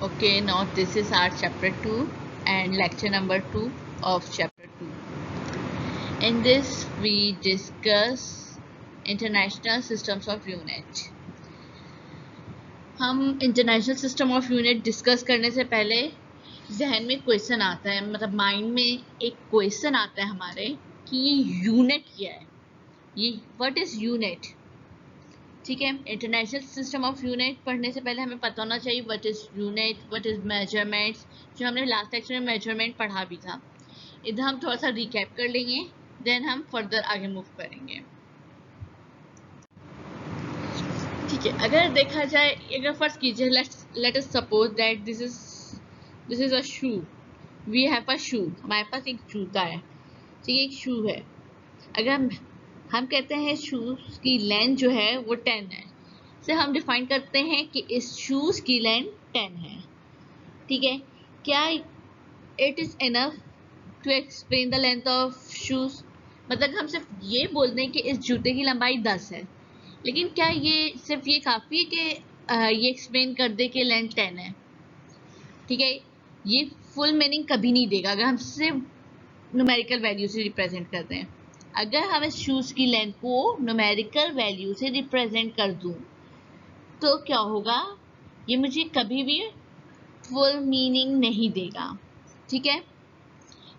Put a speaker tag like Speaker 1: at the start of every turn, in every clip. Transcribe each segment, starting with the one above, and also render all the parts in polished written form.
Speaker 1: Okay, now this is our chapter 2 and lecture number 2 of chapter 2. In this we discuss international systems of unit. हम international system of unit discuss करने से पहले जहन में question आता है, मतलब माइंड में एक क्वेश्चन आता है हमारे कि ये यूनिट क्या है, ये व्हाट इज यूनिट। ठीक है, इंटरनेशनल सिस्टम ऑफ यूनिट पढ़ने से पहले हमें पता होना चाहिए what is unit, what is measurements, जो हमने लास्ट लेक्चर में मेजरमेंट पढ़ा भी था। इधर हम थोड़ा सा रिकैप कर लेंगे, देन हम फर्दर आगे मूव करेंगे। ठीक है, अगर देखा जाए, अगर फर्स्ट कीजिए, let us suppose that this is a shoe, we have a shoe, हमारे पास एक जूता है। ठीक है, एक शू है। अगर हम कहते हैं शूज की लेंथ जो है वो 10 है, से हम डिफाइन करते हैं कि इस शूज की लेंथ 10 है। ठीक है, क्या it is enough to explain the length of shoes? मतलब हम सिर्फ ये बोल दें कि इस जूते की लंबाई 10 है, लेकिन क्या ये सिर्फ ये काफ़ी है कि ये एक्सप्लेन कर दे कि लेंथ 10 है? ठीक है, ये फुल मीनिंग कभी नहीं देगा अगर हम सिर्फ न्यूमेरिकल वैल्यू से रिप्रेजेंट करते हैं। अगर हम इस शूज की लेंथ को न्यूमेरिकल वैल्यू से रिप्रेजेंट कर दूं तो क्या होगा, ये मुझे कभी भी फुल मीनिंग नहीं देगा। ठीक है,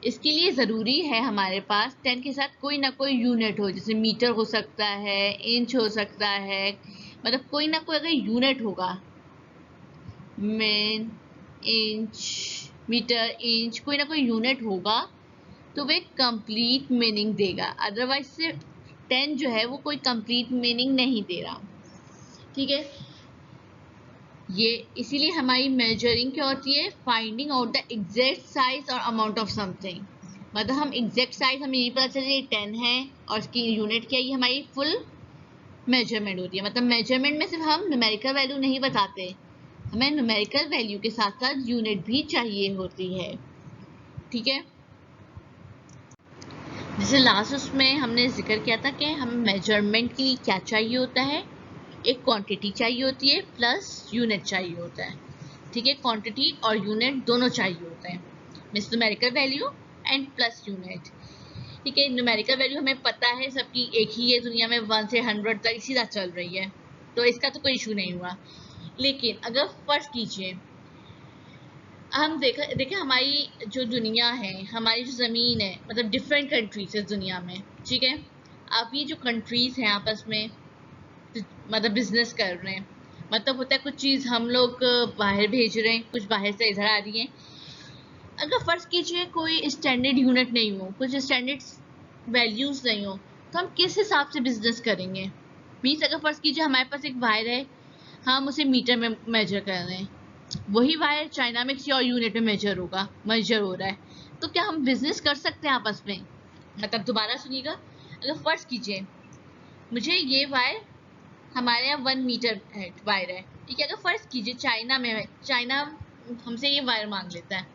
Speaker 1: इसके लिए ज़रूरी है हमारे पास 10 के साथ कोई ना कोई यूनिट हो, जैसे मीटर हो सकता है, इंच हो सकता है, मतलब कोई ना कोई अगर यूनिट होगा, मीन, इंच, मीटर, इंच, कोई ना कोई यूनिट होगा तो वे कंप्लीट मीनिंग देगा। अदरवाइज से 10 जो है वो कोई कंप्लीट मीनिंग नहीं दे रहा। ठीक है, ये इसीलिए हमारी मेजरिंग क्या होती है, finding out the exact size और अमाउंट ऑफ समथिंग। मतलब हम एग्जैक्ट साइज हमें ये पता चले 10 है और इसकी यूनिट क्या है, ये हमारी फुल मेजरमेंट होती है। मतलब मेजरमेंट में सिर्फ हम न्यूमेरिकल वैल्यू नहीं बताते, हमें न्यूमेरिकल वैल्यू के साथ साथ यूनिट भी चाहिए होती है। ठीक है, जैसे लास्ट उसमें हमने जिक्र किया था कि हम मेजरमेंट के लिए क्या चाहिए होता है, एक क्वांटिटी चाहिए होती है प्लस यूनिट चाहिए होता है। ठीक है, क्वांटिटी और यूनिट दोनों चाहिए होते हैं, means numerical value and plus unit. ठीक है, न्यूमेरिकल वैल्यू हमें पता है सबकी एक ही है दुनिया में, 1 से 100 तक इसी तरह चल रही है, तो इसका तो कोई इशू नहीं हुआ। लेकिन अगर फर्स्ट कीजिए, हम देखें हमारी जो दुनिया है, हमारी जो ज़मीन है, मतलब डिफरेंट कंट्रीज है दुनिया में। ठीक है, अब ये जो कंट्रीज हैं आपस में मतलब बिजनेस कर रहे हैं, मतलब होता है कुछ चीज़ हम लोग बाहर भेज रहे हैं, कुछ बाहर से इधर आ रही है। अगर फर्स्ट कीजिए कोई स्टैंडर्ड यूनिट नहीं हो, कुछ स्टैंडर्ड वैल्यूज नहीं हो, तो हम किस हिसाब से बिजनेस करेंगे? मीन्स अगर फर्स्ट कीजिए हमारे पास एक वायर है, हम उसे मीटर में मेजर कर रहे हैं, वही वायर चाइना में किसी और यूनिट में मेजर हो रहा है, तो क्या हम बिजनेस कर सकते हैं आपस में? मतलब दोबारा सुनिएगा, अगर फर्स्ट कीजिए मुझे ये वायर हमारे यहाँ 1 मीटर है वायर है। ठीक है, अगर फर्स्ट कीजिए चाइना हमसे ये वायर मांग लेता है।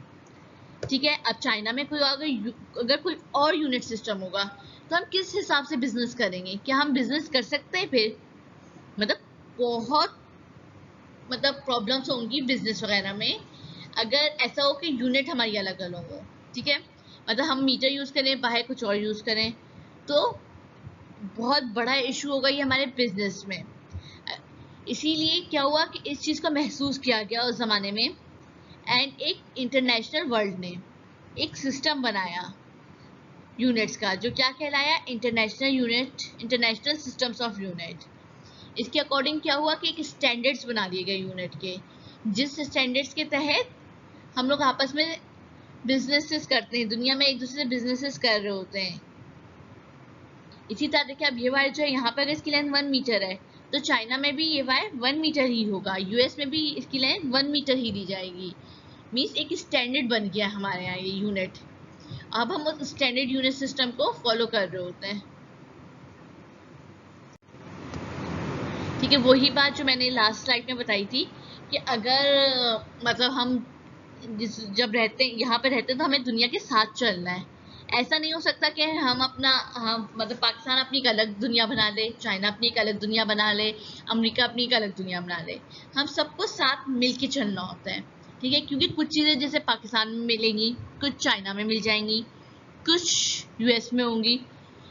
Speaker 1: ठीक है, अब चाइना में कोई अगर कोई और यूनिट सिस्टम होगा तो हम किस हिसाब से बिजनेस करेंगे? क्या हम बिजनेस कर सकते हैं फिर? मतलब बहुत प्रॉब्लम्स होंगी बिजनेस वगैरह में अगर ऐसा हो कि यूनिट हमारी अलग अलग हो। ठीक है, मतलब हम मीटर यूज करें, बाहर कुछ और यूज करें, तो बहुत बड़ा इशू होगा ये हमारे बिजनेस में। इसीलिए क्या हुआ कि इस चीज़ को महसूस किया गया उस ज़माने में, एंड एक इंटरनेशनल वर्ल्ड ने एक सिस्टम बनाया यूनिट्स का, जो क्या कहलाया, इंटरनेशनल सिस्टम्स ऑफ यूनिट। इसके अकॉर्डिंग क्या हुआ कि एक स्टैंडर्ड्स बना दिए गए यूनिट के, जिस स्टैंडर्ड्स के तहत हम लोग आपस में बिजनेसेस करते हैं, दुनिया में एक दूसरे से बिजनेसेस कर रहे होते हैं। इसी तरह देखिए, अब ये वायर जो है यहाँ पर इसकी लेंथ 1 मीटर है, तो चाइना में भी ये वायर 1 मीटर ही होगा, यूएस में भी इसकी लेंथ 1 मीटर ही दी जाएगी। मीन्स एक स्टैंडर्ड बन गया हमारे यहाँ ये यूनिट। अब हम उस स्टैंडर्ड यूनिट सिस्टम को फॉलो कर रहे होते हैं। ठीक है, वही बात जो मैंने लास्ट स्लाइड में बताई थी कि अगर मतलब हम जब रहते हैं यहाँ पे रहते हैं तो हमें दुनिया के साथ चलना है। ऐसा नहीं हो सकता कि हम मतलब पाकिस्तान अपनी एक अलग दुनिया बना ले, चाइना अपनी एक अलग दुनिया बना ले, अमेरिका अपनी एक अलग दुनिया बना ले। हम सबको साथ मिल के चलना होता है। ठीक है, क्योंकि कुछ चीज़ें जैसे पाकिस्तान में मिलेंगी, कुछ चाइना में मिल जाएंगी, कुछ यूएस में होंगी।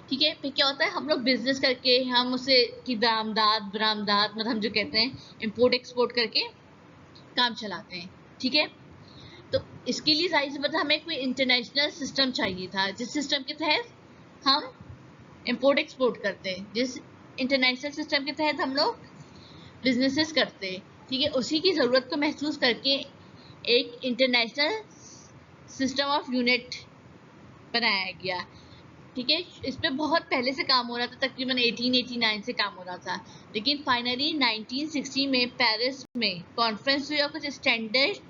Speaker 1: ठीक है, फिर क्या होता है, हम लोग बिजनेस करके हम उसे की बरामदात बरामदात मतलब हम जो कहते हैं इंपोर्ट एक्सपोर्ट करके काम चलाते हैं। ठीक है, तो इसके लिए जाहिर सी बात है हमें कोई इंटरनेशनल सिस्टम चाहिए था, जिस सिस्टम के तहत हम इंपोर्ट एक्सपोर्ट करते हैं, जिस इंटरनेशनल सिस्टम के तहत हम लोग बिजनेसेस करते हैं। ठीक है, उसी की ज़रूरत को महसूस करके एक इंटरनेशनल सिस्टम ऑफ यूनिट बनाया गया। ठीक है, इस पे बहुत पहले से काम हो रहा था, तकरीबन 1889 से काम हो रहा था, लेकिन फाइनली 1960 में पेरिस में कॉन्फ्रेंस हुई और कुछ स्टैंडर्ड्स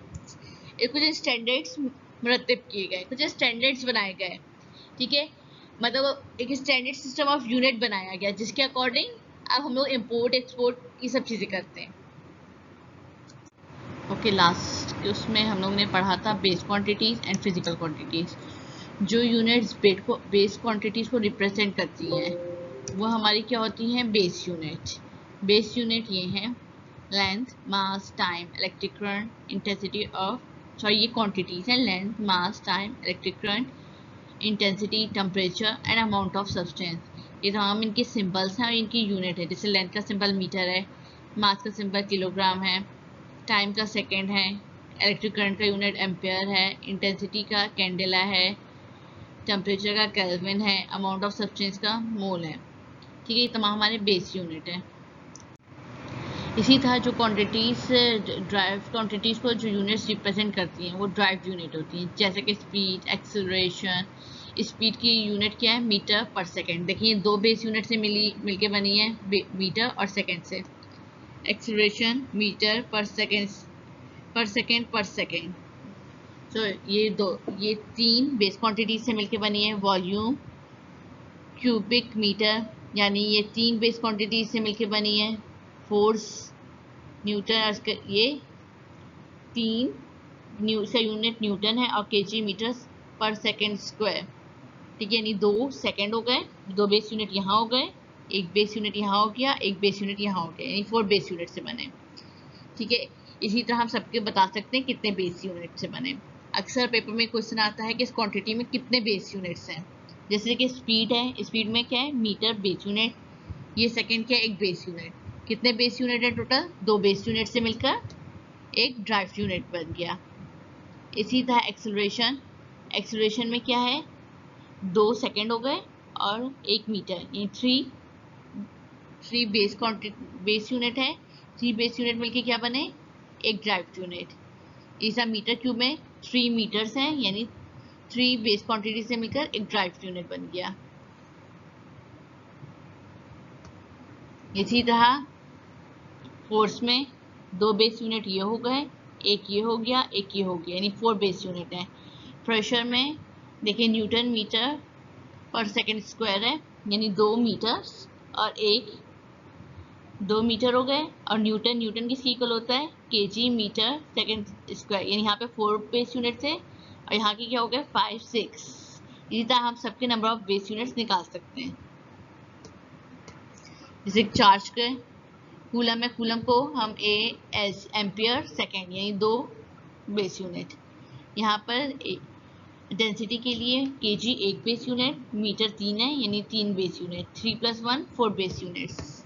Speaker 1: मुरतब किए गए, कुछ स्टैंडर्ड्स बनाए गए। ठीक है, मतलब एक स्टैंडर्ड सिस्टम ऑफ यूनिट बनाया गया, जिसके अकॉर्डिंग अब हम लोग इंपोर्ट एक्सपोर्ट ये सब चीज़ें करते हैं। ओके, लास्ट उसमें हम लोग ने पढ़ा था base quantities and physical quantities. जो यूनिट्स बेस क्वांटिटीज़ को रिप्रेजेंट करती हैं वो हमारी क्या होती हैं, बेस यूनिट। बेस यूनिट ये हैं length, mass, time, electric current, intensity of ये क्वांटिटीज़ हैं, length, mass, time, electric current, intensity, temperature and amount of substance. ये तमाम इनके सिंबल्स हैं और इनकी यूनिट है। जैसे लेंथ का सिंबल मीटर है, मास का सिंबल किलोग्राम है, टाइम का सेकेंड है, इलेक्ट्रिक करंट का यूनिट एम्पेयर है, इंटेंसिटी का कैंडेला है, टेम्परेचर का केल्विन है, अमाउंट ऑफ सब्सटेंस का मोल है। ठीक है, ये तमाम हमारे बेस यूनिट है। इसी तरह जो क्वांटिटीज़ ड्राइव क्वांटिटीज़ को जो यूनिट्स रिप्रेजेंट करती हैं वो ड्राइव यूनिट होती हैं, जैसे कि स्पीड, एक्सेलरेशन। स्पीड की यूनिट क्या है, मीटर पर सेकेंड। देखिए दो बेस यूनिट से मिलके बनी है, मीटर और सेकेंड से। एक्सेलरेशन मीटर पर सेकेंड पर सेकेंड। तो ये तीन बेस क्वांटिटीज से मिलके बनी है। वॉल्यूम, क्यूबिक मीटर, यानी ये तीन बेस क्वांटिटीज से मिलके बनी है। फोर्स, न्यूटन, ये तीन से यूनिट न्यूटन है, और केजी मीटर पर सेकेंड स्क्वायर। ठीक है, यानी 2 सेकेंड हो गए, 2 बेस यूनिट यहाँ हो गए, एक बेस यूनिट यहाँ हो गया, एक बेस यूनिट यहाँ हो गया, यानी 4 बेस यूनिट से बने। ठीक है, इसी तरह हम सबके बता सकते हैं कितने बेस यूनिट से बने। अक्सर पेपर में क्वेश्चन आता है कि इस क्वांटिटी में कितने बेस यूनिट्स हैं। जैसे कि स्पीड है, स्पीड में क्या है, मीटर बेस यूनिट, ये सेकंड क्या है, एक बेस यूनिट। कितने बेस यूनिट है टोटल, 2 बेस यूनिट से मिलकर एक ड्राइव यूनिट बन गया। इसी तरह एक्सेलरेशन, एक्सेलरेशन में क्या है, 2 सेकेंड हो गए और 1 मीटर, ये थ्री बेस यूनिट है। 3 बेस यूनिट मिलके क्या बने, एक ड्राइव यूनिट। इस मीटर क्यूब में 3 मीटर्स हैं, यानी 3 बेस क्वांटिटी से मिलकर एक ड्राइव यूनिट बन गया। इसी तरह फोर्स में 2 बेस यूनिट ये हो गए, एक ये हो गया, एक ये हो गया, यानी 4 बेस यूनिट है। प्रेशर में देखिए न्यूटन मीटर पर सेकेंड स्क्वायर है, यानी 2 मीटर्स और 2 मीटर हो गए, और न्यूटन किसकी इक्वल होता है, केजी मीटर सेकेंड स्क्वायर, यानी यहाँ पे 4 बेस यूनिट थे और यहाँ की क्या हो गए 5, 6। इसी तरह हम सबके नंबर ऑफ बेस यूनिट्स निकाल सकते हैं। जैसे चार्ज के कूलम है, कूलम को हम एम्पियर सेकेंड, यानी 2 बेस यूनिट। यहाँ पर डेंसिटी के लिए केजी 1 बेस यूनिट, मीटर 3 है, यानी 3 बेस यूनिट, 3 + 1 4 बेस यूनिट्स।